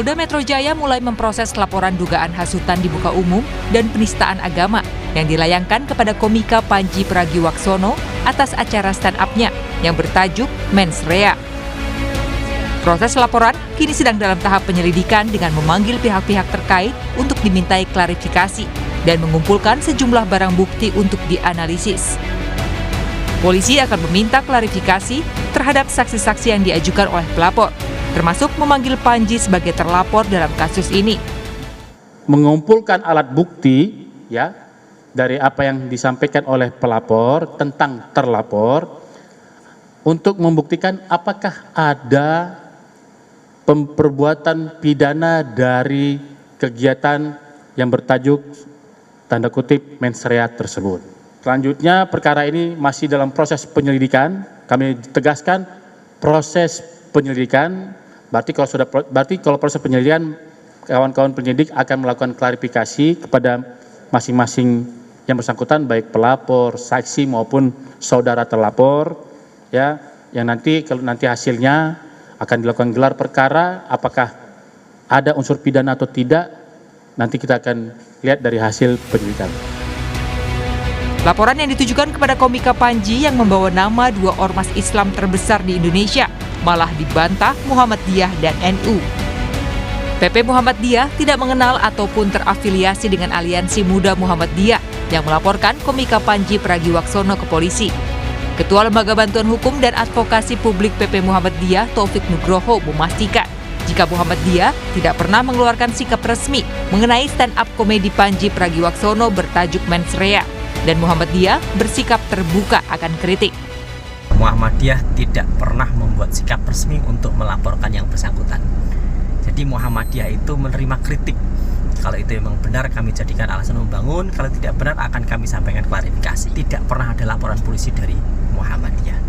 Polda Metro Jaya mulai memproses laporan dugaan hasutan di muka umum dan penistaan agama yang dilayangkan kepada komika Panji Pragiwaksono atas acara stand-up-nya yang bertajuk Mens Rea. Proses laporan kini sedang dalam tahap penyelidikan dengan memanggil pihak-pihak terkait untuk dimintai klarifikasi dan mengumpulkan sejumlah barang bukti untuk dianalisis. Polisi akan meminta klarifikasi terhadap saksi-saksi yang diajukan oleh pelapor, termasuk memanggil Panji sebagai terlapor dalam kasus ini. Mengumpulkan alat bukti ya dari apa yang disampaikan oleh pelapor tentang terlapor untuk membuktikan apakah ada perbuatan pidana dari kegiatan yang bertajuk tanda kutip Mens Rea tersebut. Selanjutnya perkara ini masih dalam proses penyelidikan. Kami tegaskan proses penyelidikan. Berarti kalau proses penyelidikan, kawan-kawan penyidik akan melakukan klarifikasi kepada masing-masing yang bersangkutan, baik pelapor, saksi maupun saudara terlapor, ya, yang nanti kalau nanti hasilnya akan dilakukan gelar perkara, apakah ada unsur pidana atau tidak, nanti kita akan lihat dari hasil penyelidikan. Laporan yang ditujukan kepada komika Panji yang membawa nama dua ormas Islam terbesar di Indonesia malah dibantah Muhammadiyah dan NU. PP Muhammadiyah tidak mengenal ataupun terafiliasi dengan Aliansi Muda Muhammadiyah yang melaporkan komika Panji Pragiwaksono ke polisi. Ketua Lembaga Bantuan Hukum dan Advokasi Publik PP Muhammadiyah Taufik Nugroho memastikan jika Muhammadiyah tidak pernah mengeluarkan sikap resmi mengenai stand-up komedi Panji Pragiwaksono bertajuk Mens Rea, dan Muhammadiyah bersikap terbuka akan kritik. Muhammadiyah tidak pernah membuat sikap resmi untuk melaporkan yang bersangkutan. Jadi Muhammadiyah itu menerima kritik. Kalau itu memang benar kami jadikan alasan membangun, kalau tidak benar akan kami sampaikan klarifikasi. Tidak pernah ada laporan polisi dari Muhammadiyah.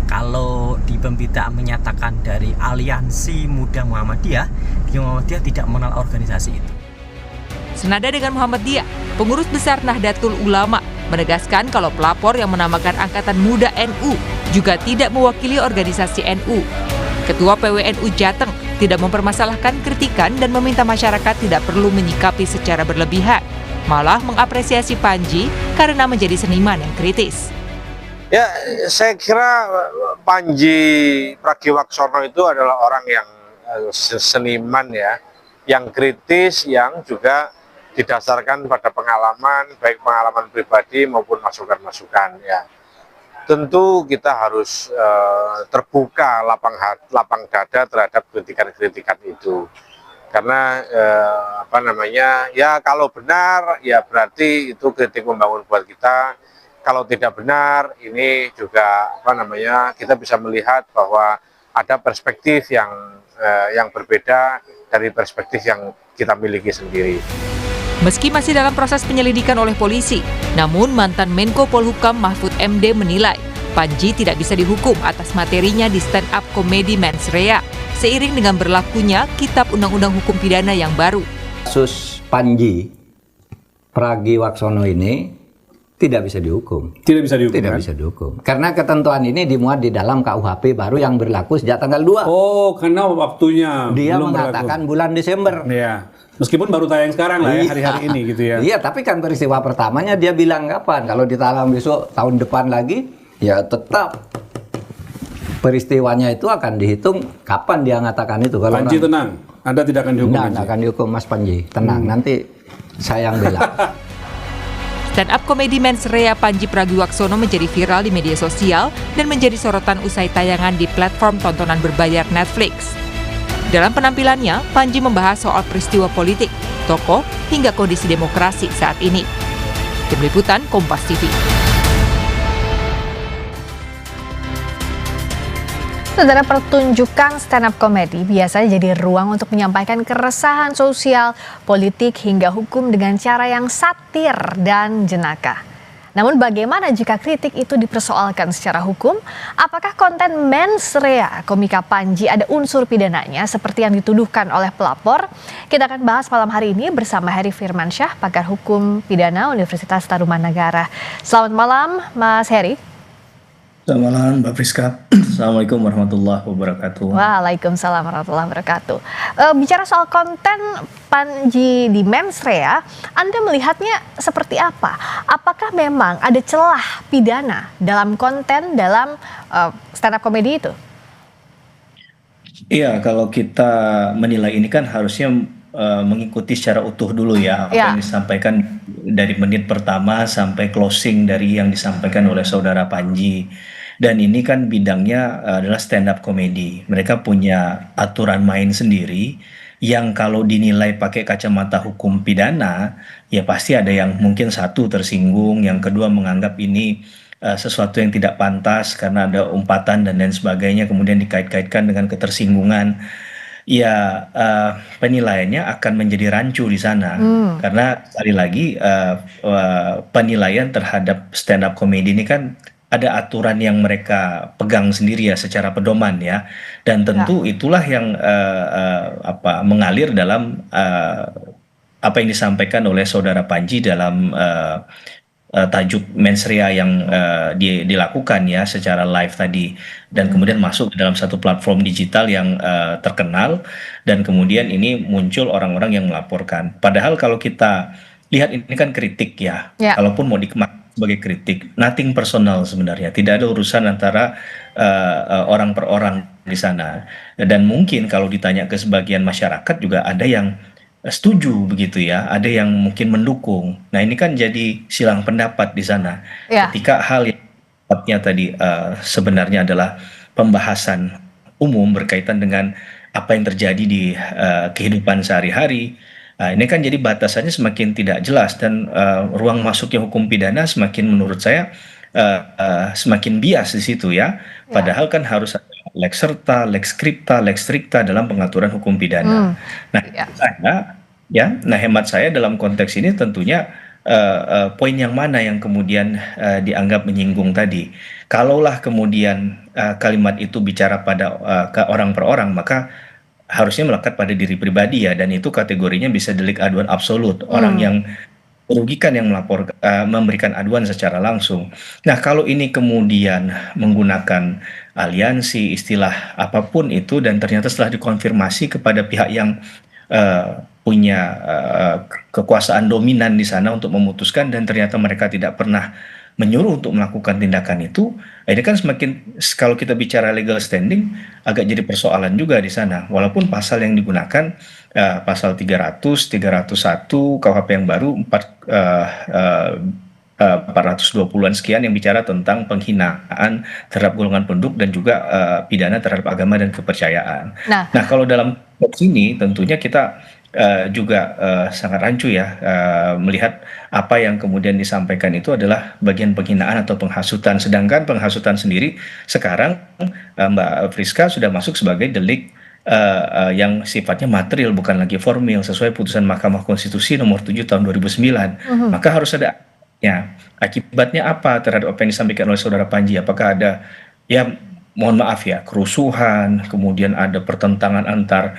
Kalau di pemberitaan menyatakan dari Aliansi Muda Muhammadiyah tidak mengenal organisasi itu. Senada dengan Muhammadiyah, pengurus besar Nahdlatul Ulama menegaskan kalau pelapor yang menamakan Angkatan Muda NU juga tidak mewakili organisasi NU. Ketua PWNU Jateng tidak mempermasalahkan kritikan dan meminta masyarakat tidak perlu menyikapi secara berlebihan, malah mengapresiasi Panji karena menjadi seniman yang kritis. Ya, saya kira Panji Pragiwaksono itu adalah orang yang seniman ya, yang kritis, yang juga didasarkan pada pengalaman, baik pengalaman pribadi maupun masukan-masukan ya. Tentu kita harus terbuka lapang dada terhadap kritikan-kritikan itu. Karena ya kalau benar ya berarti itu kritik membangun buat kita. Kalau tidak benar ini juga kita bisa melihat bahwa ada perspektif yang berbeda dari perspektif yang kita miliki sendiri. Meski masih dalam proses penyelidikan oleh polisi, namun mantan Menko Polhukam Mahfud MD menilai Panji tidak bisa dihukum atas materinya di stand-up komedi Mens Rea, seiring dengan berlakunya Kitab Undang-Undang Hukum Pidana yang baru. Kasus Panji Pragiwaksono ini tidak bisa dihukum. Tidak bisa dihukum. Tidak bisa dihukum. Karena ketentuan ini dimuat di dalam KUHP baru yang berlaku sejak tanggal 2. Oh, karena waktunya dia belum mengatakan berlaku. Bulan Desember. Iya. Meskipun baru tayang sekarang lah ya, hari-hari ini gitu ya. Iya, tapi kan peristiwa pertamanya dia bilang kapan? Kalau ditalang besok tahun depan lagi, ya tetap peristiwanya itu akan dihitung kapan dia mengatakan itu. Kalau Panji tenang, Anda tidak akan dihukum. Tidak akan dihukum Mas Panji, tenang. Nanti saya yang bela. Stand-up komedi Mens Rea Panji Pragiwaksono menjadi viral di media sosial dan menjadi sorotan usai tayangan di platform tontonan berbayar Netflix. Dalam penampilannya, Panji membahas soal peristiwa politik, tokoh, hingga kondisi demokrasi saat ini. Tim Liputan Kompas TV. Saudara, pertunjukan stand-up komedi biasanya jadi ruang untuk menyampaikan keresahan sosial, politik, hingga hukum dengan cara yang satir dan jenaka. Namun bagaimana jika kritik itu dipersoalkan secara hukum? Apakah konten Mens Rea komika Panji ada unsur pidananya seperti yang dituduhkan oleh pelapor? Kita akan bahas malam hari ini bersama Heri Firmansyah, pakar hukum pidana Universitas Tarumanagara. Selamat malam Mas Heri. Selamat malam, Mbak Friska. Assalamualaikum warahmatullahi wabarakatuh. Waalaikumsalam warahmatullahi wabarakatuh. Bicara soal konten Panji di Mensrea, Anda melihatnya seperti apa? Apakah memang ada celah pidana dalam konten dalam stand up comedy itu? Iya, kalau kita menilai ini kan harusnya mengikuti secara utuh dulu ya apa yang disampaikan dari menit pertama sampai closing dari yang disampaikan oleh saudara Panji. Dan ini kan bidangnya adalah stand up comedy. Mereka punya aturan main sendiri yang kalau dinilai pakai kacamata hukum pidana, ya pasti ada yang mungkin satu tersinggung, yang kedua menganggap ini sesuatu yang tidak pantas karena ada umpatan dan lain sebagainya, kemudian dikait-kaitkan dengan ketersinggungan. Ya, penilaiannya akan menjadi rancu di sana karena sekali lagi penilaian terhadap stand up comedy ini kan ada aturan yang mereka pegang sendiri ya secara pedoman ya, dan tentu itulah yang mengalir dalam apa yang disampaikan oleh saudara Panji dalam tajuk Mensrea yang dilakukan ya secara live tadi, dan kemudian masuk ke dalam satu platform digital yang terkenal, dan kemudian ini muncul orang-orang yang melaporkan. Padahal kalau kita lihat ini kan kritik ya, kalaupun mau dikemak sebagai kritik, nothing personal sebenarnya, tidak ada urusan antara orang per orang di sana. Dan mungkin kalau ditanya ke sebagian masyarakat juga ada yang setuju begitu ya, ada yang mungkin mendukung. Nah ini kan jadi silang pendapat di sana. Ketika hal yang tadi sebenarnya adalah pembahasan umum berkaitan dengan apa yang terjadi di kehidupan sehari-hari. Ini kan jadi batasannya semakin tidak jelas, dan ruang masuknya hukum pidana semakin menurut saya semakin bias di situ ya. Padahal kan harus ada lex serta, lex scripta, lex stricta dalam pengaturan hukum pidana. Nah, hemat saya dalam konteks ini tentunya poin yang mana yang kemudian dianggap menyinggung tadi. Kalaulah kemudian kalimat itu bicara pada ke orang per orang, maka harusnya melekat pada diri pribadi ya, dan itu kategorinya bisa delik aduan absolut, orang yang merugikan yang memberikan aduan secara langsung. Nah kalau ini kemudian menggunakan aliansi, istilah apapun itu, dan ternyata setelah dikonfirmasi kepada pihak yang punya kekuasaan dominan di sana untuk memutuskan, dan ternyata mereka tidak pernah menyuruh untuk melakukan tindakan itu, ini kan semakin, kalau kita bicara legal standing, agak jadi persoalan juga di sana. Walaupun pasal yang digunakan pasal 300, 301 KUHP yang baru 420-an sekian yang bicara tentang penghinaan terhadap golongan penduduk dan juga pidana terhadap agama dan kepercayaan. Nah kalau dalam konteks ini tentunya kita juga sangat rancu ya melihat apa yang kemudian disampaikan itu adalah bagian penghinaan atau penghasutan, sedangkan penghasutan sendiri sekarang Mbak Friska sudah masuk sebagai delik yang sifatnya material, bukan lagi formil, sesuai putusan Mahkamah Konstitusi nomor 7 tahun 2009. Maka harus ada akibatnya apa terhadap apa yang disampaikan oleh saudara Panji. Apakah ada, ya mohon maaf ya, kerusuhan, kemudian ada pertentangan antar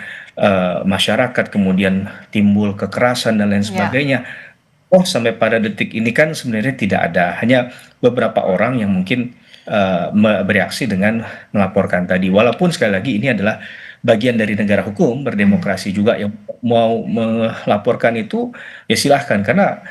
masyarakat, kemudian timbul kekerasan dan lain sebagainya. Sampai pada detik ini kan sebenarnya tidak ada, hanya beberapa orang yang mungkin bereaksi dengan melaporkan tadi. Walaupun sekali lagi ini adalah bagian dari negara hukum berdemokrasi juga, yang mau melaporkan itu ya silahkan, karena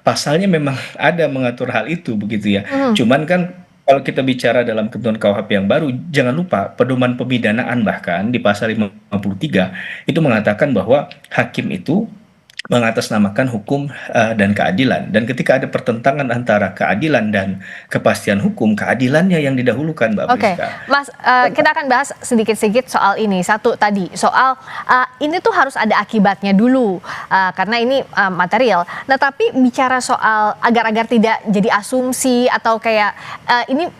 pasalnya memang ada mengatur hal itu begitu ya. Cuman kan kalau kita bicara dalam ketentuan KUHP yang baru, jangan lupa pedoman pemidanaan bahkan di pasal 53 itu mengatakan bahwa hakim itu mengatasnamakan hukum dan keadilan, dan ketika ada pertentangan antara keadilan dan kepastian hukum, keadilannya yang didahulukan, Mbak Friska. Mas, kita akan bahas sedikit-sedikit soal ini. Satu tadi soal ini tuh harus ada akibatnya dulu karena ini material. Nah tapi bicara soal agar tidak jadi asumsi atau kayak ini,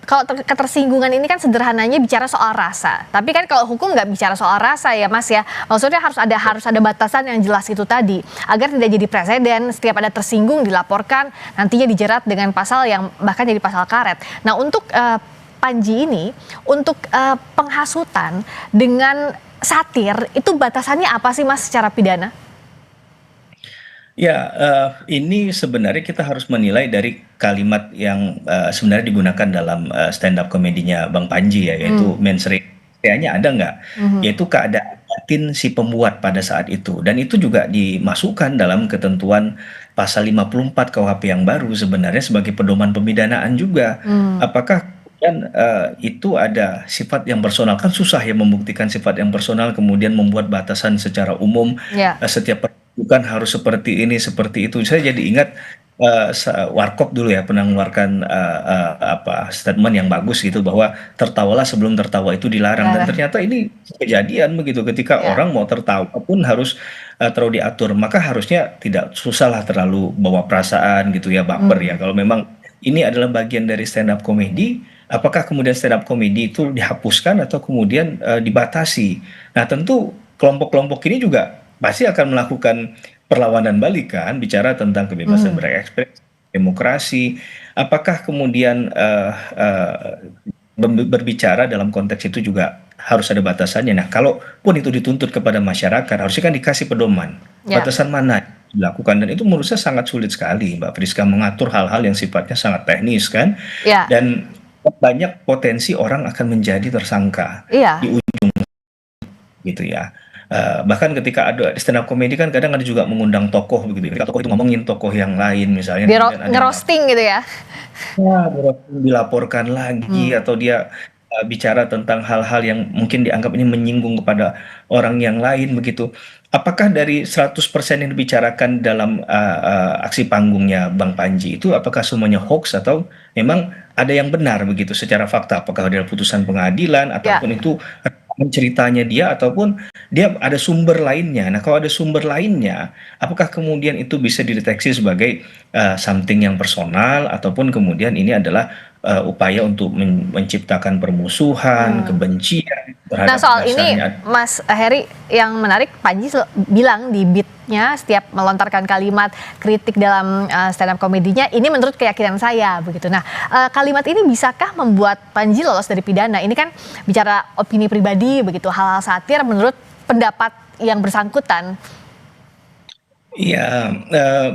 kalau ketersinggungan ini kan sederhananya bicara soal rasa. Tapi kan kalau hukum nggak bicara soal rasa ya Mas ya. Maksudnya harus ada batasan yang jelas itu tadi. Agar tidak jadi presiden, setiap ada tersinggung dilaporkan, nantinya dijerat dengan pasal yang bahkan jadi pasal karet. Nah untuk Panji ini, untuk penghasutan dengan satir, itu batasannya apa sih Mas secara pidana? Ya, ini sebenarnya kita harus menilai dari kalimat yang sebenarnya digunakan dalam stand up komedinya Bang Panji ya, yaitu mens rea. Kayaknya ada nggak? Yaitu keadaan batin si pembuat pada saat itu. Dan itu juga dimasukkan dalam ketentuan pasal 54 KUHP yang baru sebenarnya sebagai pedoman pemidanaan juga. Apakah kemudian itu ada sifat yang personal? Kan susah ya membuktikan sifat yang personal kemudian membuat batasan secara umum setiap bukan harus seperti ini, seperti itu. Saya jadi ingat Warkop dulu ya pernah mengeluarkan statement yang bagus gitu bahwa tertawalah sebelum tertawa itu dilarang, dan ternyata ini kejadian begitu ketika orang mau tertawa pun harus terlalu diatur, maka harusnya tidak susahlah terlalu bawa perasaan gitu ya, baper ya. Kalau memang ini adalah bagian dari stand up comedy, apakah kemudian stand up comedy itu dihapuskan atau kemudian dibatasi? Nah tentu kelompok-kelompok ini juga pasti akan melakukan perlawanan balik kan, bicara tentang kebebasan berekspresi, demokrasi. Apakah kemudian berbicara dalam konteks itu juga harus ada batasannya? Nah, kalaupun itu dituntut kepada masyarakat, harusnya kan dikasih pedoman. Batasan mana dilakukan, dan itu menurut saya sangat sulit sekali, Mbak Friska, mengatur hal-hal yang sifatnya sangat teknis kan. Dan banyak potensi orang akan menjadi tersangka di ujung gitu ya. Bahkan ketika ada stand up comedy kan kadang ada juga mengundang tokoh begitu. Ketika tokoh itu ngomongin tokoh yang lain misalnya, ngerosting gitu ya. Dilaporkan lagi atau dia bicara tentang hal-hal yang mungkin dianggap ini menyinggung kepada orang yang lain begitu. Apakah dari 100% yang dibicarakan dalam aksi panggungnya Bang Panji itu apakah semuanya hoax atau memang ada yang benar begitu secara fakta? Apakah ada putusan pengadilan ataupun itu ceritanya dia ataupun dia ada sumber lainnya. Nah, kalau ada sumber lainnya, apakah kemudian itu bisa dideteksi sebagai something yang personal ataupun kemudian ini adalah upaya untuk menciptakan permusuhan, kebencian terhadap soal ini, Mas Heri, yang menarik, Panji bilang di beatnya setiap melontarkan kalimat kritik dalam stand up komedinya, ini menurut keyakinan saya begitu. Nah, kalimat ini bisakah membuat Panji lolos dari pidana? Ini kan bicara opini pribadi begitu, hal-hal satir menurut pendapat yang bersangkutan. Iya,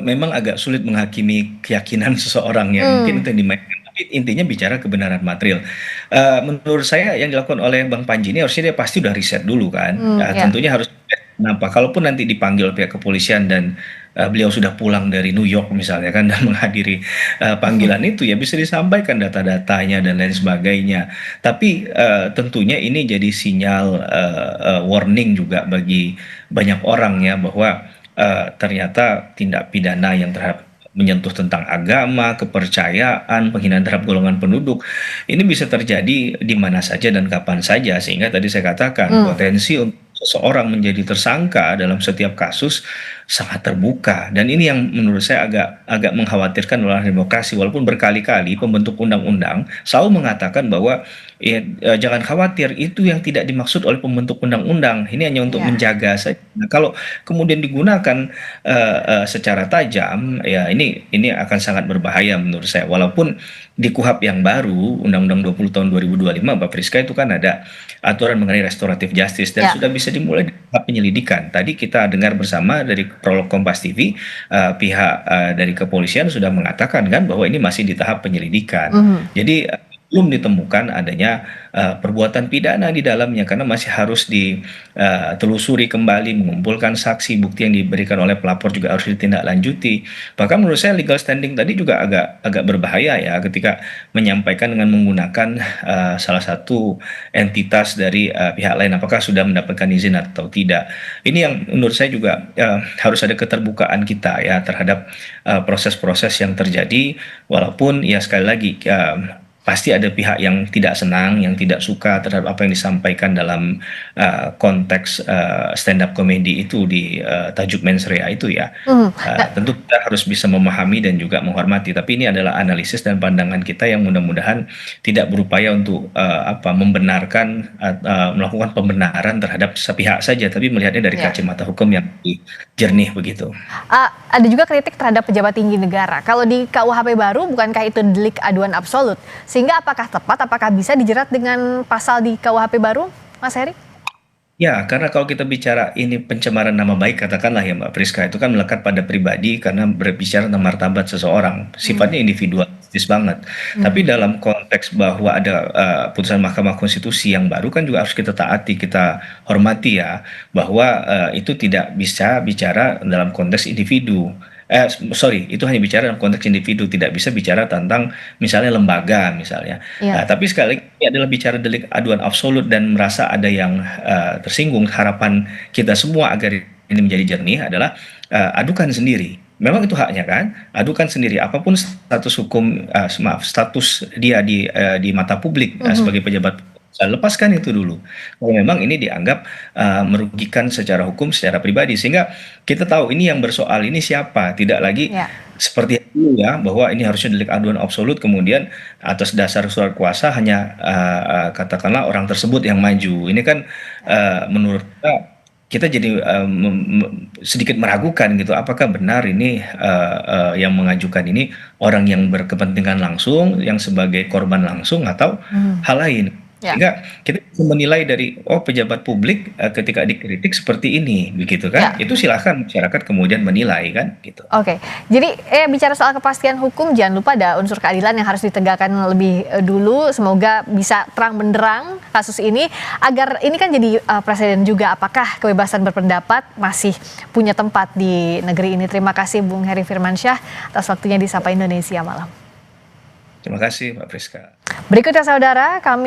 memang agak sulit menghakimi keyakinan seseorang yang mungkin itu yang dimainkan. Tapi intinya bicara kebenaran material. Menurut saya yang dilakukan oleh Bang Panji ini harusnya dia pasti udah riset dulu kan. Tentunya harus kenapa. Kalaupun nanti dipanggil pihak kepolisian dan beliau sudah pulang dari New York misalnya kan dan menghadiri panggilan itu, ya bisa disampaikan data-datanya dan lain sebagainya. Tapi tentunya ini jadi sinyal warning juga bagi banyak orang ya bahwa ternyata tindak pidana yang terhadap menyentuh tentang agama, kepercayaan, penghinaan terhadap golongan penduduk, ini bisa terjadi di mana saja dan kapan saja, sehingga tadi saya katakan potensi untuk seseorang menjadi tersangka dalam setiap kasus sangat terbuka, dan ini yang menurut saya agak mengkhawatirkan dalam demokrasi. Walaupun berkali-kali pembentuk undang-undang selalu mengatakan bahwa jangan khawatir, itu yang tidak dimaksud oleh pembentuk undang-undang, ini hanya untuk menjaga saja. Nah, kalau kemudian digunakan secara tajam, ya ini akan sangat berbahaya menurut saya. Walaupun di KUHP yang baru, Undang-Undang 20 tahun 2025, Mbak Friska, itu kan ada aturan mengenai restoratif justice dan sudah bisa dimulai di tahap penyelidikan. Tadi kita dengar bersama dari Prolog Kompas TV, pihak dari kepolisian sudah mengatakan kan bahwa ini masih di tahap penyelidikan. Jadi belum ditemukan adanya perbuatan pidana di dalamnya karena masih harus ditelusuri kembali, mengumpulkan saksi, bukti yang diberikan oleh pelapor juga harus ditindaklanjuti. Bahkan menurut saya legal standing tadi juga agak berbahaya ya ketika menyampaikan dengan menggunakan salah satu entitas dari pihak lain, apakah sudah mendapatkan izin atau tidak. Ini yang menurut saya juga harus ada keterbukaan kita ya terhadap proses-proses yang terjadi, walaupun ya sekali lagi pasti ada pihak yang tidak senang, yang tidak suka terhadap apa yang disampaikan dalam konteks stand up comedy itu di tajuk mens rea itu ya. Tentu kita harus bisa memahami dan juga menghormati, tapi ini adalah analisis dan pandangan kita yang mudah-mudahan tidak berupaya untuk membenarkan melakukan pembenaran terhadap sepihak saja, tapi melihatnya dari kacamata hukum yang jernih begitu. Ada juga kritik terhadap pejabat tinggi negara. Kalau di KUHP baru, bukankah itu delik aduan absolut? Sehingga apakah tepat, apakah bisa dijerat dengan pasal di KUHP baru, Mas Heri? Ya, karena kalau kita bicara ini pencemaran nama baik, katakanlah ya Mbak Priska, itu kan melekat pada pribadi karena berbicara tentang martabat seseorang, sifatnya individualistis banget. Tapi dalam konteks bahwa ada putusan Mahkamah Konstitusi yang baru kan juga harus kita taati, kita hormati ya, bahwa itu tidak bisa bicara dalam konteks individu. Itu hanya bicara dalam konteks individu, tidak bisa bicara tentang misalnya lembaga misalnya. Tapi sekali lagi ini adalah bicara delik aduan absolut dan merasa ada yang tersinggung. Harapan kita semua agar ini menjadi jernih adalah adukan sendiri. Memang itu haknya kan, adukan sendiri apapun status hukum, status dia di mata publik sebagai pejabat. Lepaskan itu dulu. Kalau memang ini dianggap merugikan secara hukum, secara pribadi, sehingga kita tahu ini yang bersoal ini siapa, tidak lagi seperti itu ya, bahwa ini harusnya delik aduan absolut, kemudian atas dasar surat kuasa hanya katakanlah orang tersebut yang maju. Ini kan menurut kita jadi sedikit meragukan gitu, apakah benar ini yang mengajukan ini orang yang berkepentingan langsung, yang sebagai korban langsung, atau hal lain. Sehingga kita bisa menilai dari pejabat publik ketika dikritik seperti ini, begitu kan? Itu silahkan masyarakat kemudian menilai kan, gitu. Oke, jadi bicara soal kepastian hukum, jangan lupa ada unsur keadilan yang harus ditegakkan lebih dulu. Semoga bisa terang benderang kasus ini, agar ini kan jadi presiden juga. Apakah kebebasan berpendapat masih punya tempat di negeri ini? Terima kasih Bung Heri Firmansyah atas waktunya di Sapa Indonesia Malam. Terima kasih Mbak Priska. Berikutnya saudara, kami